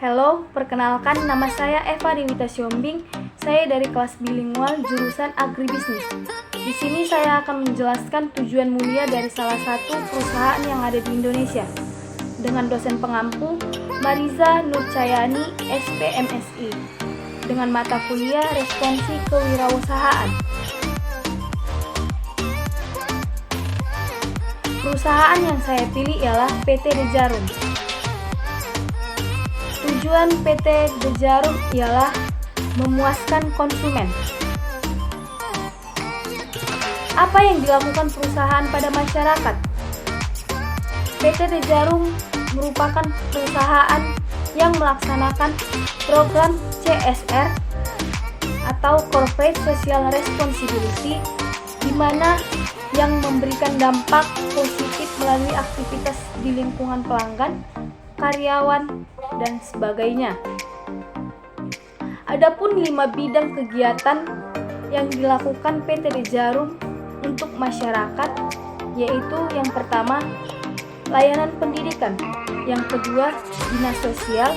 Halo, perkenalkan nama saya Eva Dewita Siombing. Saya dari kelas bilingual jurusan agribisnis. Di sini saya akan menjelaskan tujuan mulia dari salah satu perusahaan yang ada di Indonesia. Dengan dosen pengampu Mariza Nurcayani, SPMSI. Dengan mata kuliah Responsi Kewirausahaan. Perusahaan yang saya pilih ialah PT The Djarum. Tujuan PT The Djarum ialah memuaskan konsumen. Apa yang dilakukan perusahaan pada masyarakat? PT The Djarum merupakan perusahaan yang melaksanakan program CSR atau Corporate Social Responsibility, di mana yang memberikan dampak positif melalui aktivitas di lingkungan pelanggan, karyawan, dan sebagainya. Adapun 5 bidang kegiatan yang dilakukan PT The Djarum untuk masyarakat, yaitu yang pertama, layanan pendidikan, yang kedua, dinas sosial,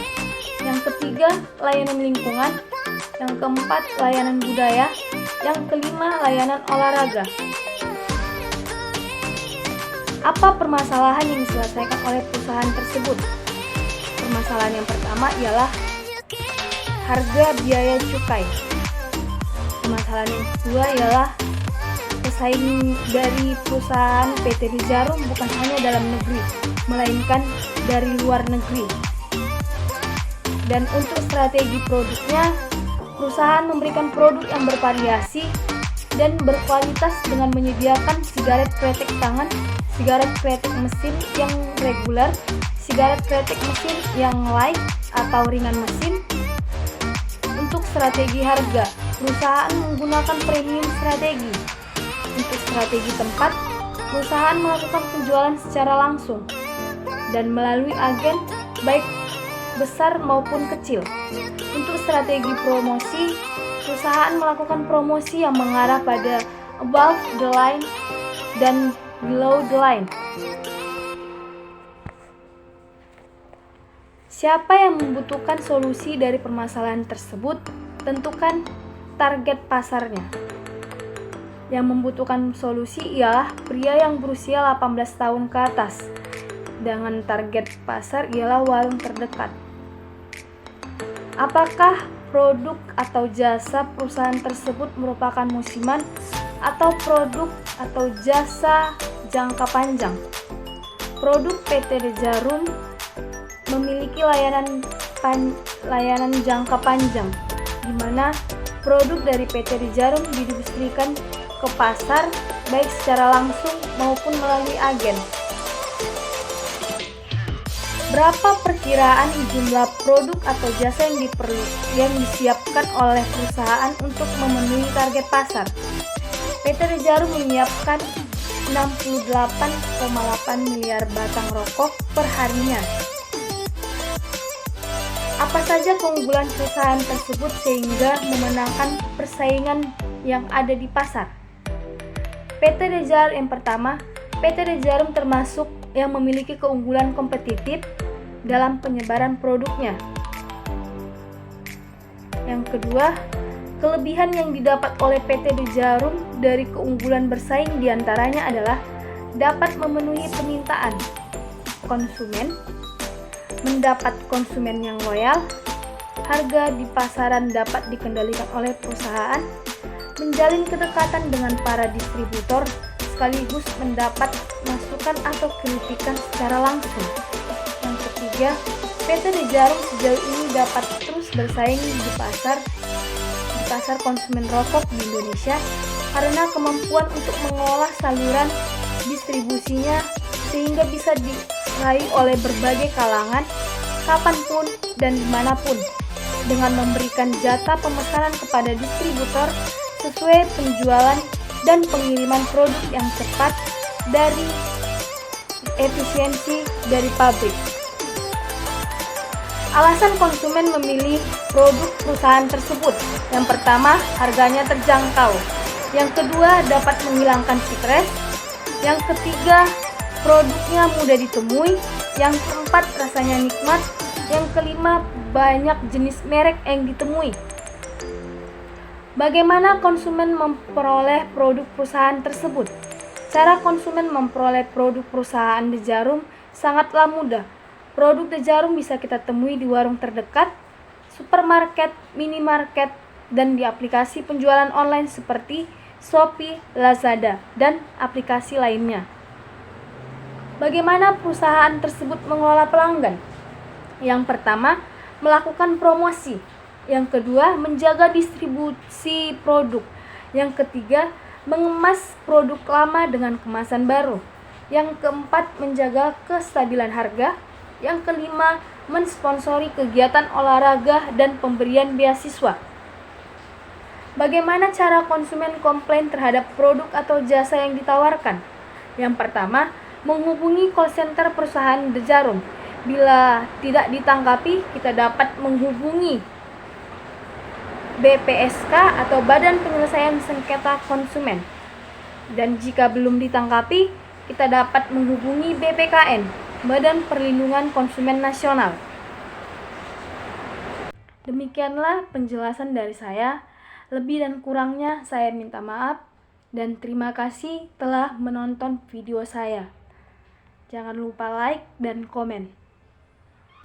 yang ketiga, layanan lingkungan, yang keempat, layanan budaya, yang kelima, layanan olahraga. Apa permasalahan yang diselesaikan oleh perusahaan tersebut? Permasalahan yang pertama ialah harga biaya cukai. Permasalahan yang kedua ialah pesaing dari perusahaan PT The Djarum bukan hanya dalam negeri, melainkan dari luar negeri. Dan untuk strategi produknya, perusahaan memberikan produk yang bervariasi dan berkualitas dengan menyediakan sigaret kretek tangan, sigaret kretek mesin yang reguler, sigaret kretek mesin yang light atau ringan mesin. Untuk strategi harga, perusahaan menggunakan premium strategi. Untuk strategi tempat, perusahaan melakukan penjualan secara langsung dan melalui agen baik besar maupun kecil. Untuk strategi promosi, perusahaan melakukan promosi yang mengarah pada above the line dan below the line. Siapa yang membutuhkan solusi dari permasalahan tersebut? Tentukan target pasarnya. Yang membutuhkan solusi ialah pria yang berusia 18 tahun ke atas. Dengan target pasar ialah warung terdekat. Apakah produk atau jasa perusahaan tersebut merupakan musiman atau produk atau jasa jangka panjang? Produk PT The Djarum memiliki layanan jangka panjang, di mana produk dari PT The Djarum didistribusikan ke pasar baik secara langsung maupun melalui agen. Berapa perkiraan jumlah produk atau jasa yang disiapkan oleh perusahaan untuk memenuhi target pasar? PT The Djarum menyiapkan 68,8 miliar batang rokok per harinya. Apa saja keunggulan perusahaan tersebut sehingga memenangkan persaingan yang ada di pasar? PT The Djarum yang pertama, PT The Djarum termasuk yang memiliki keunggulan kompetitif dalam penyebaran produknya. Yang kedua, kelebihan yang didapat oleh PT The Djarum dari keunggulan bersaing diantaranya adalah dapat memenuhi permintaan konsumen, mendapat konsumen yang loyal, harga di pasaran dapat dikendalikan oleh perusahaan, menjalin kedekatan dengan para distributor, sekaligus mendapat masukan atau kritikan secara langsung. Yang ketiga, PT The Djarum sejauh ini dapat terus bersaing di pasar konsumen rokok di Indonesia karena kemampuan untuk mengolah saluran distribusinya sehingga bisa diraih oleh berbagai kalangan, kapanpun dan dimanapun, dengan memberikan jatah pemesanan kepada distributor sesuai penjualan dan pengiriman produk yang cepat dari efisiensi dari pabrik. Alasan konsumen memilih produk perusahaan tersebut: yang pertama, harganya terjangkau; yang kedua, dapat menghilangkan stres; yang ketiga, produknya mudah ditemui; yang keempat, rasanya nikmat; yang kelima, banyak jenis merek yang ditemui. Bagaimana konsumen memperoleh produk perusahaan tersebut? Cara konsumen memperoleh produk perusahaan The Djarum sangatlah mudah. Produk The Djarum bisa kita temui di warung terdekat, supermarket, minimarket, dan di aplikasi penjualan online seperti Shopee, Lazada, dan aplikasi lainnya. Bagaimana perusahaan tersebut mengelola pelanggan? Yang pertama, melakukan promosi. Yang kedua, menjaga distribusi produk. Yang ketiga, mengemas produk lama dengan kemasan baru. Yang keempat, menjaga kestabilan harga. Yang kelima, mensponsori kegiatan olahraga dan pemberian beasiswa. Bagaimana cara konsumen komplain terhadap produk atau jasa yang ditawarkan? Yang pertama, menghubungi call center perusahaan The Djarum. Bila tidak ditanggapi, kita dapat menghubungi BPSK atau Badan Penyelesaian Sengketa Konsumen. Dan jika belum ditanggapi, kita dapat menghubungi BPKN, Badan Perlindungan Konsumen Nasional. Demikianlah penjelasan dari saya. Lebih dan kurangnya saya minta maaf dan terima kasih telah menonton video saya. Jangan lupa like dan komen.